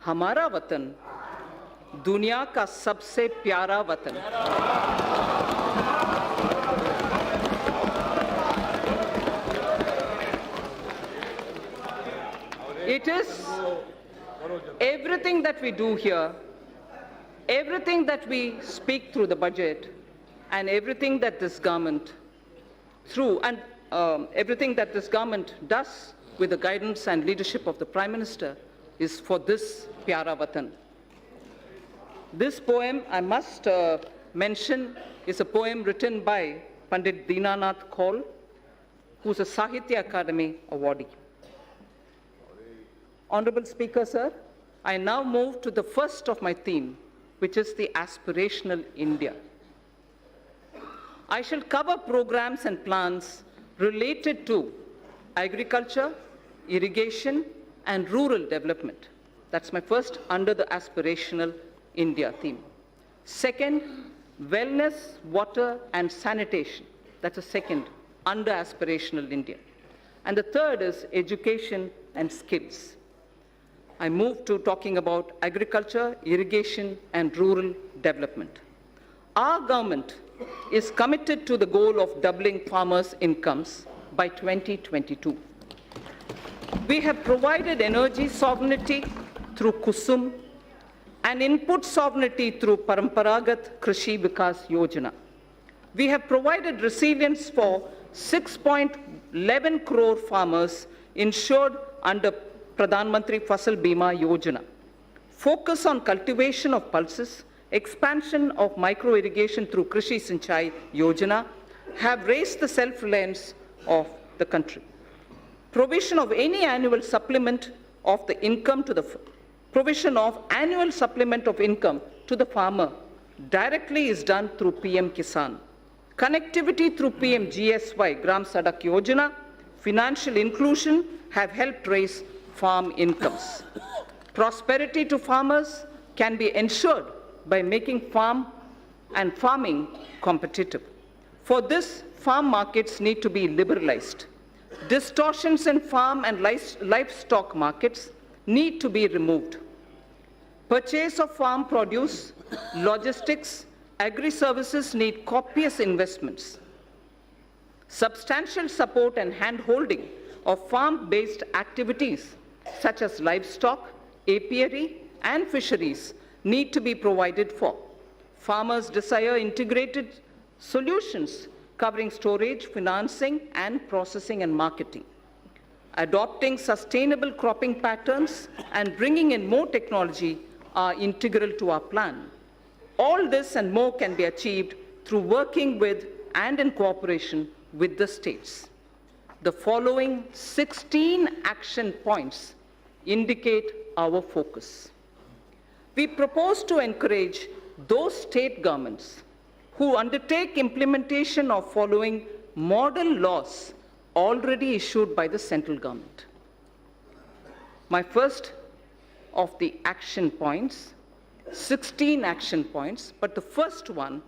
हमारा वतन दुनिया का सबसे प्यारा वतन। It is everything that we do here, everything that we speak through the budget, and everything that this government everything that this government does with the guidance and leadership of the Prime Minister is for this Pyara Watan. This poem, I must mention, is a poem written by Pandit Dinanath Kaul, who's a Sahitya Academy awardee. Honorable Speaker, sir, I now move to the first of my theme, which is the aspirational India. I shall cover programs and plans related to agriculture, irrigation, and rural development. That's my first under the aspirational India theme. Second, wellness, water, and sanitation. That's a second under aspirational India. And the third is education and skills. I move to talking about agriculture, irrigation, and rural development. Our government is committed to the goal of doubling farmers' incomes by 2022. We have provided energy sovereignty through Kusum and input sovereignty through Paramparagat Krishi Vikas Yojana. We have provided resilience for 6.11 crore farmers insured under Pradhan Mantri Fasal Bima Yojana. Focus on cultivation of pulses, expansion of micro-irrigation through Krishi Sinchai Yojana have raised the self-reliance of the country. Provision of any annual supplement of the income to the farmer directly is done through PM Kisan. Connectivity through PM GSY, Gram Sadak Yojana, financial inclusion have helped raise farm incomes. Prosperity to farmers can be ensured by making farming competitive. For this, farm markets need to be liberalized. Distortions in farm and livestock markets need to be removed. Purchase of farm produce, logistics, agri-services need copious investments. Substantial support and hand-holding of farm-based activities such as livestock, apiary, and fisheries need to be provided for. Farmers desire integrated solutions covering storage, financing, and processing and marketing. Adopting sustainable cropping patterns and bringing in more technology are integral to our plan. All this and more can be achieved through working with and in cooperation with the states. The following 16 action points indicate our focus. We propose to encourage those state governments who undertake implementation of following model laws already issued by the central government. My first of the action points, 16 action points, but the first one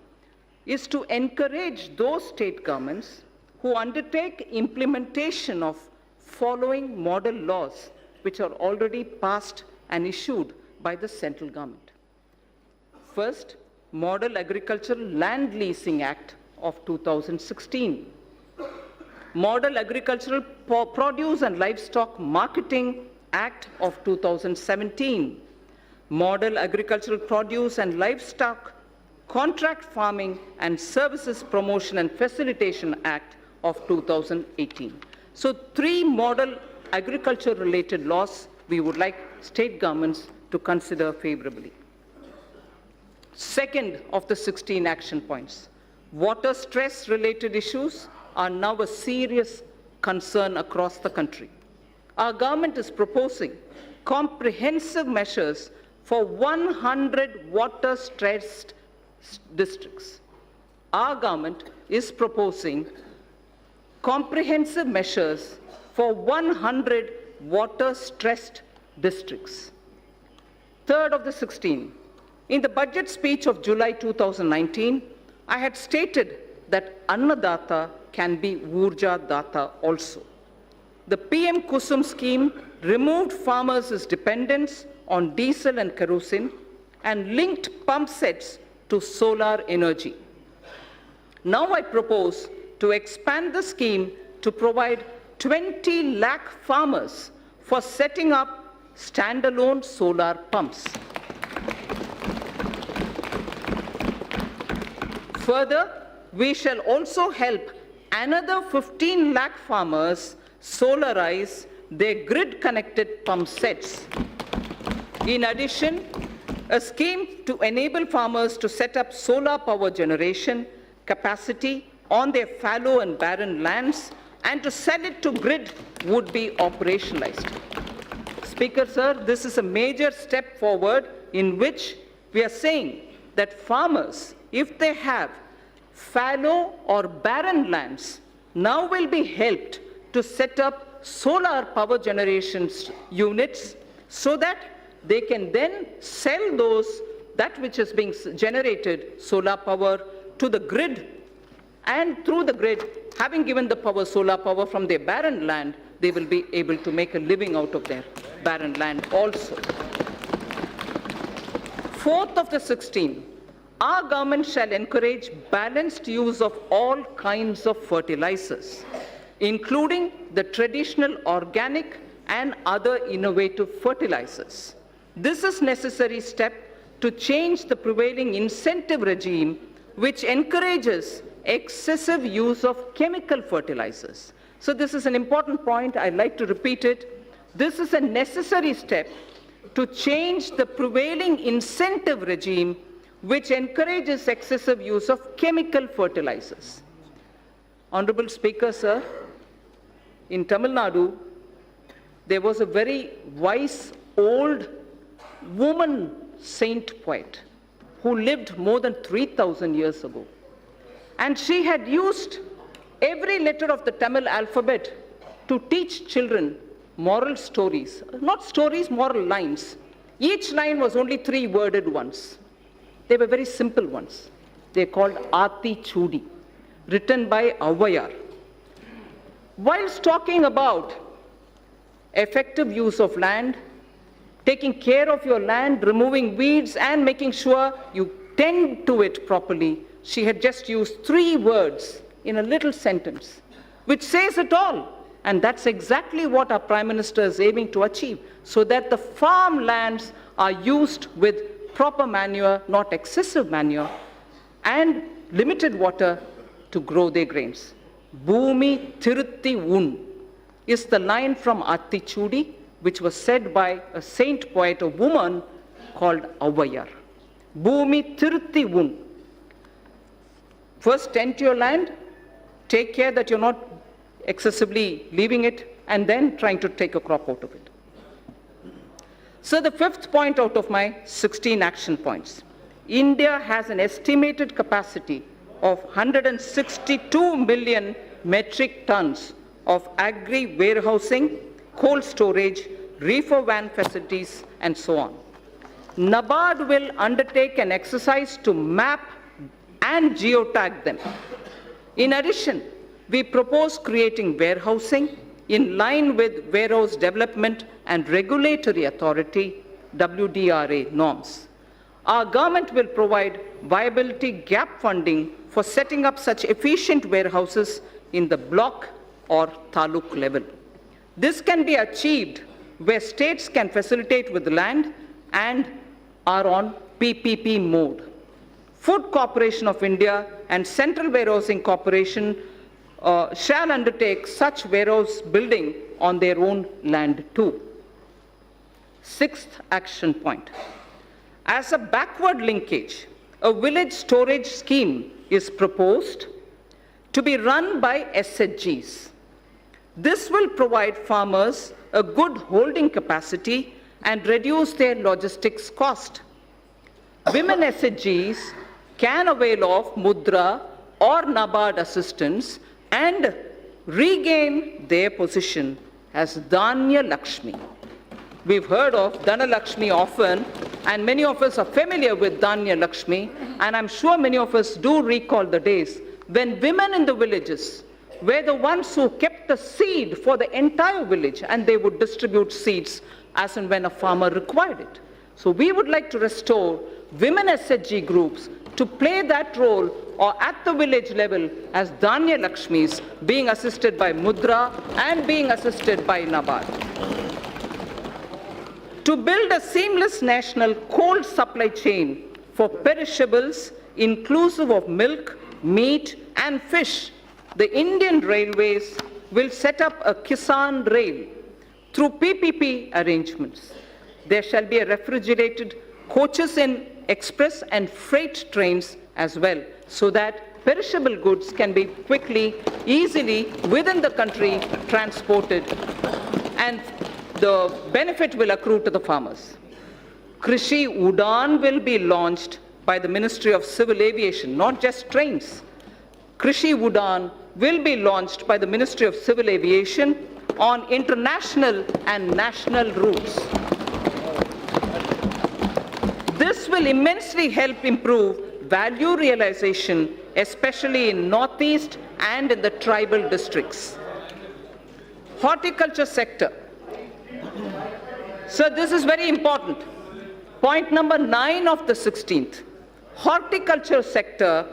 is to encourage those state governments who undertake implementation of following model laws which are already passed and issued by the central government. First, Model Agricultural Land Leasing Act of 2016. Model Agricultural Produce and Livestock Marketing Act of 2017. Model Agricultural Produce and Livestock Contract Farming and Services Promotion and Facilitation Act of 2018. So 3 model agriculture-related laws we would like state governments to consider favorably. Second of the 16 action points, water stress-related issues are now a serious concern across the country. Our government is proposing comprehensive measures for 100 water-stressed districts. Our government is proposing comprehensive measures for 100 water-stressed districts. Third of the 16, in the budget speech of July 2019, I had stated that Annadata can be Urja Data also. The PM Kusum scheme removed farmers' dependence on diesel and kerosene and linked pump sets to solar energy. Now I propose to expand the scheme to provide 20 lakh farmers for setting up standalone solar pumps. Further, we shall also help another 15 lakh farmers solarize their grid-connected pump sets. In addition, a scheme to enable farmers to set up solar power generation capacity on their fallow and barren lands and to sell it to grid would be operationalized. Speaker, sir, this is a major step forward in which we are saying that farmers, if they have fallow or barren lands, now will be helped to set up solar power generation units so that they can then sell that which is being generated, solar power, to the grid. And through the grid, having given the solar power from their barren land, they will be able to make a living out of their barren land also. Fourth of the 16, our government shall encourage balanced use of all kinds of fertilizers, including the traditional organic and other innovative fertilizers. This is a necessary step to change the prevailing incentive regime, which encourages excessive use of chemical fertilizers. So this is an important point. I'd like to repeat it. This is a necessary step to change the prevailing incentive regime, which encourages excessive use of chemical fertilizers. Honorable Speaker, sir, in Tamil Nadu, there was a very wise old woman saint poet who lived more than 3,000 years ago. And she had used every letter of the Tamil alphabet to teach children moral stories. Not stories, moral lines. Each line was only 3-worded ones. They were very simple ones. They're called Ati Chudi, written by Avayar. Whilst talking about effective use of land, taking care of your land, removing weeds, and making sure you tend to it properly, she had just used 3 words in a little sentence, which says it all. And that's exactly what our Prime Minister is aiming to achieve, so that the farmlands are used with proper manure, not excessive manure, and limited water to grow their grains. Bhumi Thirutti Un is the line from Attichudi, which was said by a saint poet, a woman called Avayar. Bhumi Thirutti Un. First, tend to your land, take care that you're not excessively leaving it, and then trying to take a crop out of it. So the 5th point out of my 16 action points. India has an estimated capacity of 162 million metric tons of agri-warehousing, cold storage, reefer van facilities, and so on. NABARD will undertake an exercise to map and geotag them. In addition, we propose creating warehousing in line with Warehouse Development and Regulatory Authority WDRA norms. Our government will provide viability gap funding for setting up such efficient warehouses in the block or taluk level. This can be achieved where states can facilitate with land and are on PPP mode. Food Corporation of India and Central Warehousing Corporation shall undertake such warehouse building on their own land too. 6th action point. As a backward linkage, a village storage scheme is proposed to be run by SHGs. This will provide farmers a good holding capacity and reduce their logistics cost. Women SHGs can avail of Mudra or NABARD assistance and regain their position as Dhanya Lakshmi. We've heard of Dhana Lakshmi often, and many of us are familiar with Dhanya Lakshmi, and I'm sure many of us do recall the days when women in the villages were the ones who kept the seed for the entire village, and they would distribute seeds as and when a farmer required it. So we would like to restore women SHG groups to play that role or at the village level as Dhanya Lakshmis, being assisted by Mudra and being assisted by NABARD. To build a seamless national cold supply chain for perishables inclusive of milk, meat and fish, the Indian Railways will set up a Kisan Rail through PPP arrangements. There shall be a refrigerated coaches in express and freight trains as well, so that perishable goods can be quickly, easily within the country transported, and the benefit will accrue to the farmers. Krishi Udan will be launched by the Ministry of Civil Aviation, not just trains. Krishi Udan will be launched by the Ministry of Civil Aviation on international and national routes. This will immensely help improve value realization, especially in Northeast and in the tribal districts. Horticulture sector. So this is very important. Point number 9 of the 16th. Horticulture sector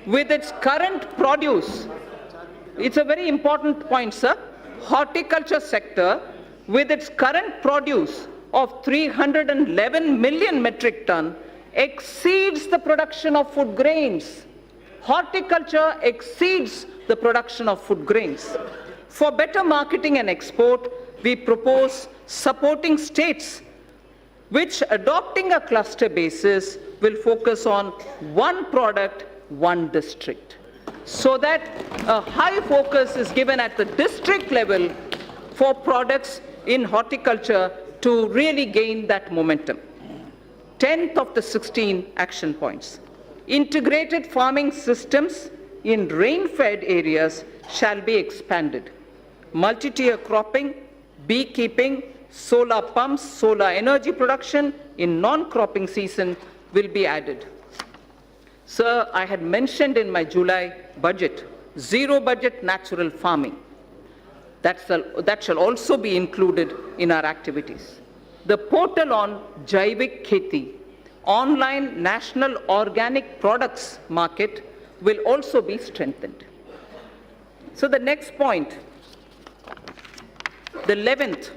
with its current produce. It's a very important point, sir. Horticulture sector with its current produce of 311 million metric ton exceeds the production of food grains. Horticulture exceeds the production of food grains. For better marketing and export, we propose supporting states which, adopting a cluster basis, will focus on one product, one district, so that a high focus is given at the district level for products in horticulture to really gain that momentum. 10th of the 16 action points. Integrated farming systems in rain-fed areas shall be expanded. Multi-tier cropping, beekeeping, solar pumps, solar energy production in non-cropping season will be added. Sir, I had mentioned in my July budget, zero budget natural farming. That shall also be included in our activities. The portal on Jaivik Kheti, online national organic products market, will also be strengthened. So the next point, the 11th,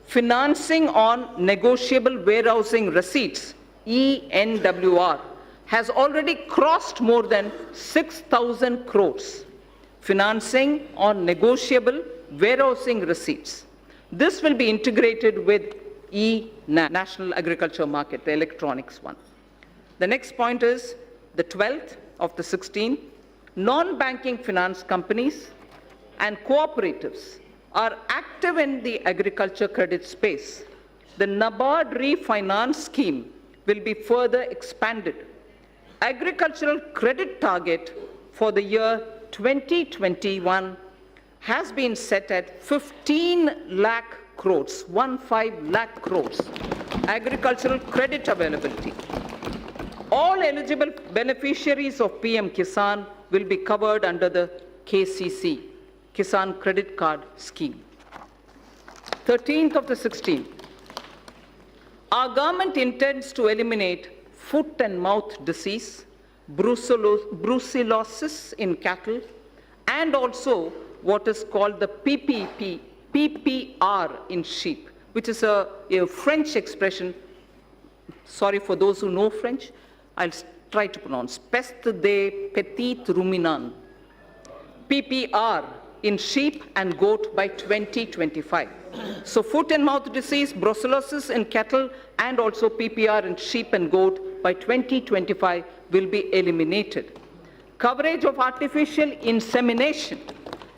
financing on negotiable warehousing receipts, ENWR, has already crossed more than 6,000 crores. Financing on negotiable warehousing receipts. This will be integrated with National Agriculture Market, the electronics one. The next point is the 12th of the 16. Non-banking finance companies and cooperatives are active in the agriculture credit space. The NABARD refinance scheme will be further expanded. Agricultural credit target for the year 2021 has been set at 15 lakh crores, 15 lakh crores, agricultural credit availability. All eligible beneficiaries of PM Kisan will be covered under the KCC, Kisan Credit Card Scheme. 13th of the 16th. Our government intends to eliminate foot and mouth disease, brucellosis in cattle, and also what is called the PPR in sheep, which is a French expression. Sorry for those who know French, I'll try to pronounce. Peste des petits ruminants. PPR in sheep and goat by 2025. So foot and mouth disease, brucellosis in cattle, and also PPR in sheep and goat by 2025 will be eliminated. Coverage of artificial insemination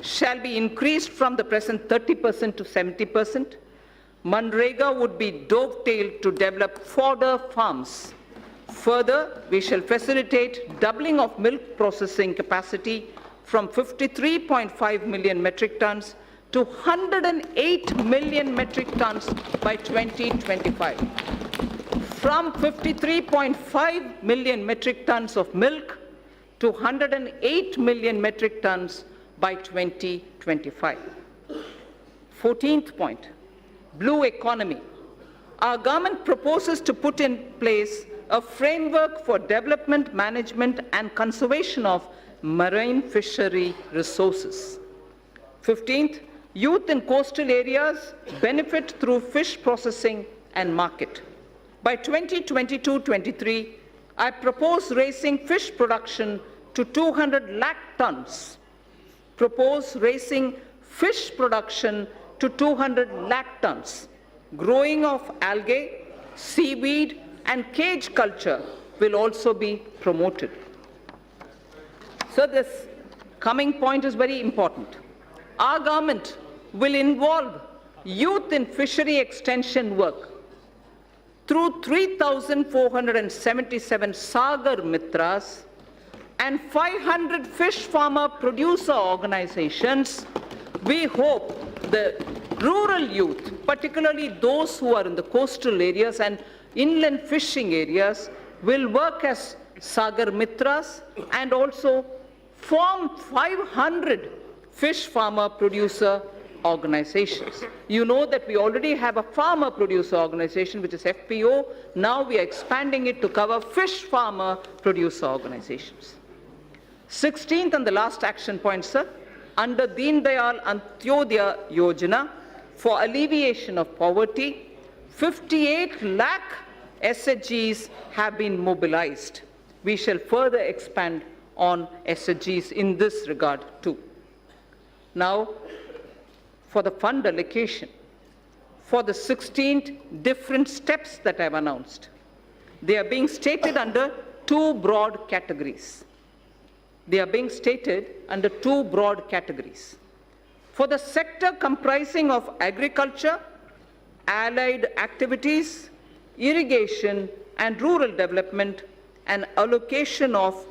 shall be increased from the present 30% to 70%. Manrega would be dovetailed to develop fodder farms. Further, we shall facilitate doubling of milk processing capacity from 53.5 million metric tons to 108 million metric tons by 2025. From 53.5 million metric tons of milk to 108 million metric tons by 2025. 14th point, blue economy. Our government proposes to put in place a framework for development, management and conservation of marine fishery resources. 15th, youth in coastal areas benefit through fish processing and market. By 2022-23, I propose raising fish production to 200 lakh tons. Propose raising fish production to 200 lakh tons. Growing of algae, seaweed and cage culture will also be promoted. So this coming point is very important. Our government will involve youth in fishery extension work through 3,477 Sagar Mitras and 500 fish farmer producer organizations. We hope the rural youth, particularly those who are in the coastal areas and inland fishing areas, will work as Sagar Mitras and also form 500 fish farmer producer organizations. You know that we already have a farmer producer organization, which is FPO. Now we are expanding it to cover fish farmer producer organizations. 16th and the last action point, sir, under Deen Dayal Antyodaya Yojana for alleviation of poverty, 58 lakh SHGs have been mobilized. We shall further expand on SHGs in this regard too. Now, for the fund allocation, for the 16 different steps that I have announced, they are being stated under two broad categories. They are being stated under two broad categories. For the sector comprising of agriculture, allied activities, irrigation and rural development, an allocation of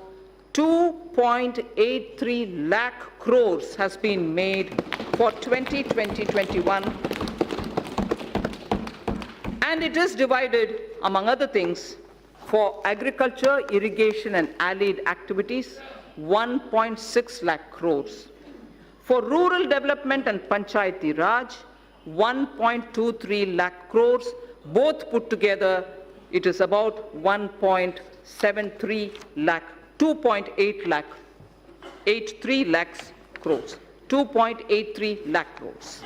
2.83 lakh crores has been made for 2020-21, and it is divided, among other things, for agriculture, irrigation and allied activities, 1.6 lakh crores. For rural development and Panchayati Raj, 1.23 lakh crores. Both put together, it is about 1.73 lakh, 2.8 lakh, 83 lakhs crores, 2.83 lakh crores.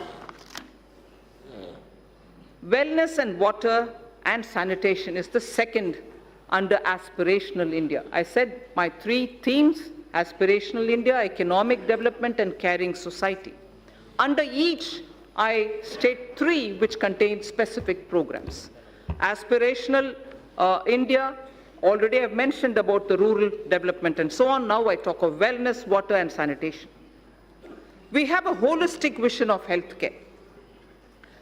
Wellness and water and sanitation is the second under Aspirational India. I said my three themes: Aspirational India, economic development and caring society. Under each, I state three which contain specific programs. Aspirational India, already I've mentioned about the rural development and so on. Now I talk of wellness, water and sanitation. We have a holistic vision of healthcare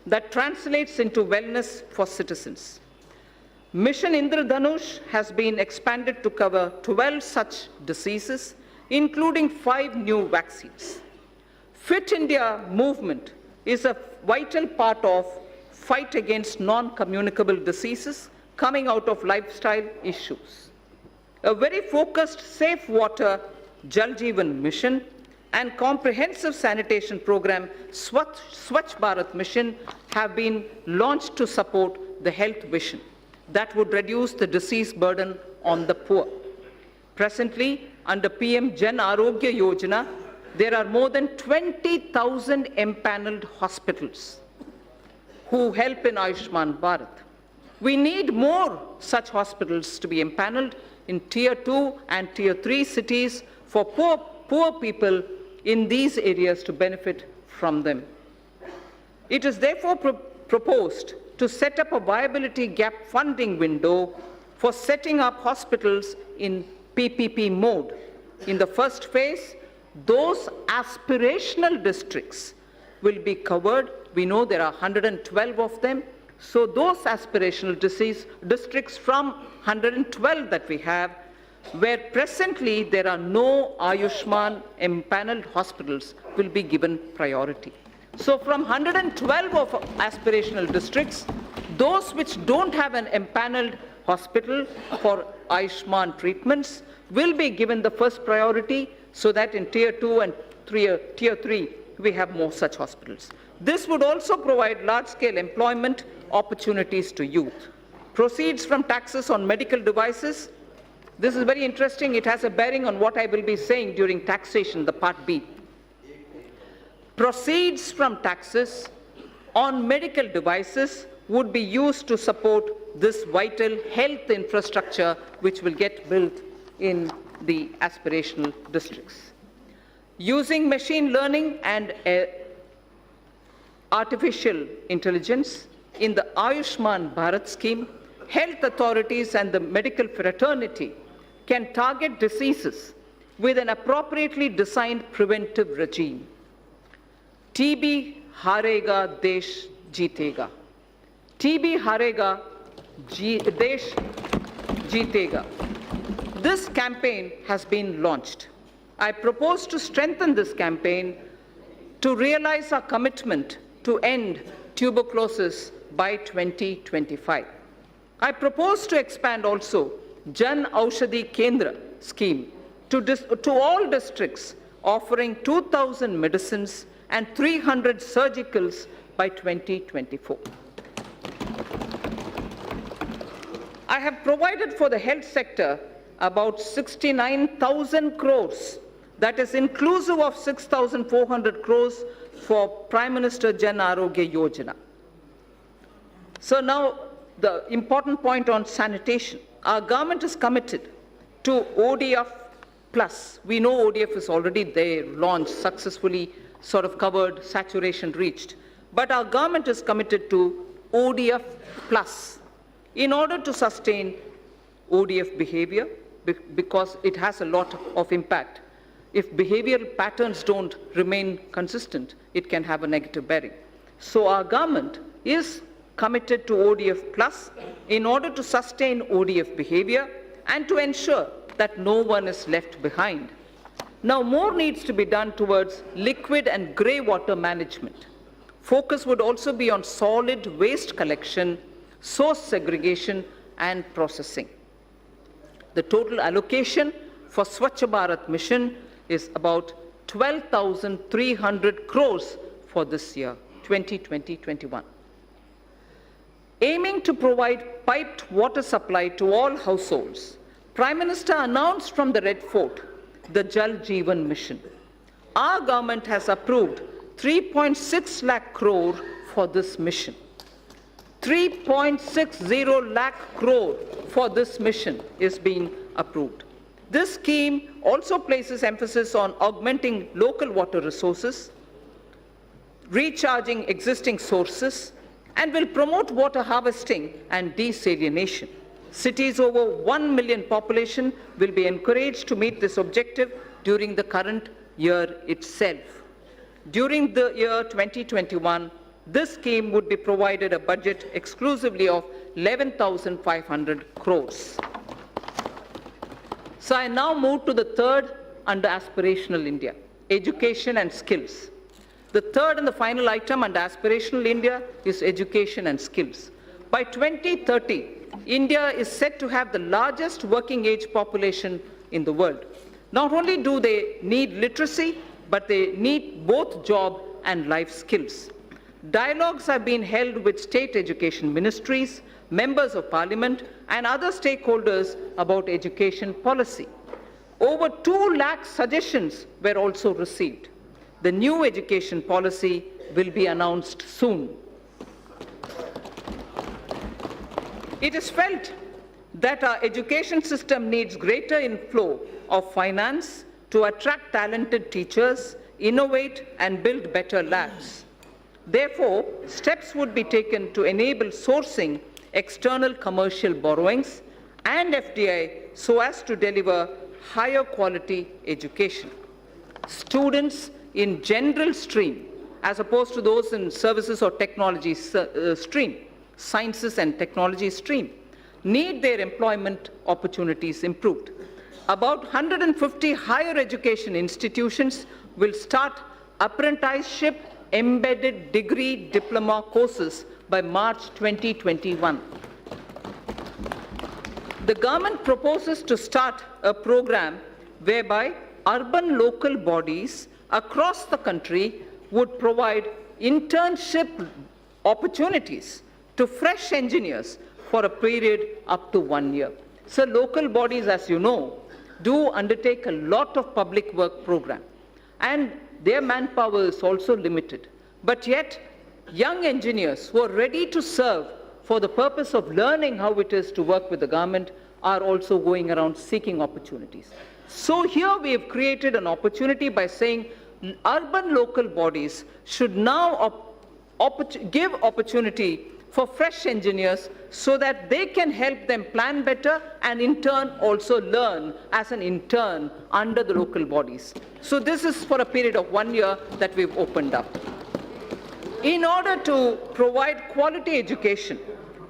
that translates into wellness for citizens. Mission Indradhanush has been expanded to cover 12 such diseases, including 5 new vaccines. Fit India movement is a vital part of fight against non-communicable diseases coming out of lifestyle issues. A very focused safe water Jal Jeevan mission and comprehensive sanitation program Swachh Bharat mission have been launched to support the health vision that would reduce the disease burden on the poor. Presently, under PM Jan Arogya Yojana, there are more than 20,000 empaneled hospitals who help in Ayushman Bharat. We need more such hospitals to be empaneled in Tier 2 and Tier 3 cities for poor people in these areas to benefit from them. It is therefore proposed to set up a viability gap funding window for setting up hospitals in PPP mode. In the first phase, those aspirational districts will be covered. We know there are 112 of them. So those aspirational districts from 112 that we have, where presently there are no Ayushman empaneled hospitals, will be given priority. So from 112 of aspirational districts, those which don't have an empaneled hospital for Ayushman treatments will be given the first priority, so that in Tier 2 and Tier 3, we have more such hospitals. This would also provide large-scale employment opportunities to youth. Proceeds from taxes on medical devices. This is very interesting. It has a bearing on what I will be saying during taxation, the Part B. Proceeds from taxes on medical devices would be used to support this vital health infrastructure which will get built in the aspirational districts. Using machine learning and artificial intelligence in the Ayushman Bharat scheme, health authorities and the medical fraternity can target diseases with an appropriately designed preventive regime. TB harega, desh jeetega. TB harega, desh jeetega. This campaign has been launched. I propose to strengthen this campaign to realize our commitment to end tuberculosis by 2025. I propose to expand also Jan Aushadhi Kendra scheme to all districts, offering 2,000 medicines and 300 surgicals by 2024. I have provided for the health sector about 69,000 crores, that is inclusive of 6,400 crores for Prime Minister Jan Arogya Yojana. So now the important point on sanitation. Our government is committed to ODF Plus. We know ODF is already there, launched, successfully sort of covered, saturation reached. But our government is committed to ODF Plus in order to sustain ODF behavior, because it has a lot of impact. If behavioral patterns don't remain consistent, it can have a negative bearing. So our government is committed to ODF Plus in order to sustain ODF behavior and to ensure that no one is left behind. Now, more needs to be done towards liquid and grey water management. Focus would also be on solid waste collection, source segregation, and processing. The total allocation for Swachh Bharat mission is about 12,300 crores for this year, 2020-21. Aiming to provide piped water supply to all households, Prime Minister announced from the Red Fort the Jal Jeevan mission. Our government has approved 3.6 lakh crore for this mission. 3.60 lakh crore for this mission is being approved. This scheme also places emphasis on augmenting local water resources, recharging existing sources, and will promote water harvesting and desalination. Cities over 1 million population will be encouraged to meet this objective during the current year itself. During the year 2021, this scheme would be provided a budget exclusively of 11,500 crores. So I now move to the third under Aspirational India, education and skills. The third and the final item under Aspirational India is education and skills. By 2030, India is set to have the largest working age population in the world. Not only do they need literacy, but they need both job and life skills. Dialogues have been held with state education ministries, members of parliament, and other stakeholders about education policy. Over 2 lakh suggestions were also received. The new education policy will be announced soon. It is felt that our education system needs greater inflow of finance to attract talented teachers, innovate, and build better labs. Therefore, steps would be taken to enable sourcing external commercial borrowings and FDI so as to deliver higher quality education. Students in general stream, as opposed to those in services or technology stream, sciences and technology stream, need their employment opportunities improved. About 150 higher education institutions will start apprenticeship embedded degree diploma courses by March 2021. The government proposes to start a program whereby urban local bodies across the country would provide internship opportunities to fresh engineers for a period up to 1 year. So local bodies, as you know, do undertake a lot of public work program, and their manpower is also limited. But yet, young engineers who are ready to serve for the purpose of learning how it is to work with the government are also going around seeking opportunities. So here we have created an opportunity by saying urban local bodies should now give opportunity for fresh engineers so that they can help them plan better and in turn also learn as an intern under the local bodies. So this is for a period of 1 year that we've opened up. In order to provide quality education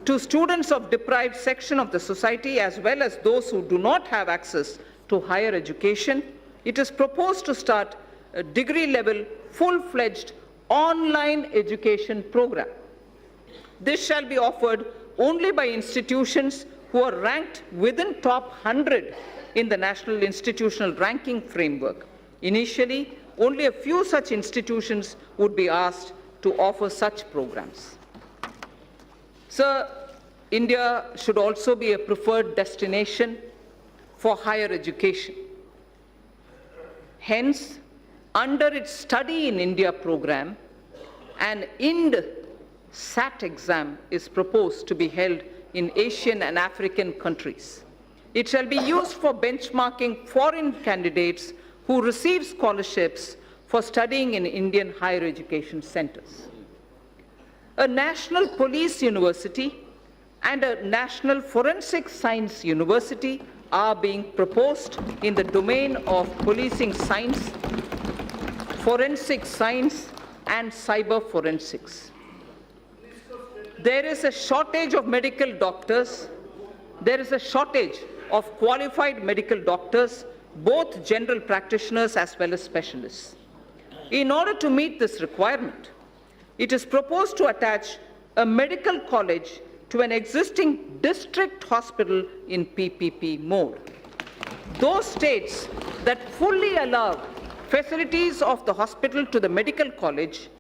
to students of deprived section of the society as well as those who do not have access to higher education, it is proposed to start a degree-level, full-fledged online education program. This shall be offered only by institutions who are ranked within top 100 in the National Institutional Ranking Framework. Initially, only a few such institutions would be asked to offer such programs. So, India should also be a preferred destination for higher education. Hence, under its Study in India program, an IND-SAT exam is proposed to be held in Asian and African countries. It shall be used for benchmarking foreign candidates who receive scholarships for studying in Indian higher education centers. A national police university and a national forensic science university are being proposed in the domain of policing science, forensic science, and cyber forensics. There is a shortage of medical doctors. There is a shortage of qualified medical doctors, both general practitioners as well as specialists. In order to meet this requirement, it is proposed to attach a medical college to an existing district hospital in PPP mode. Those states that fully allow facilities of the hospital to the medical college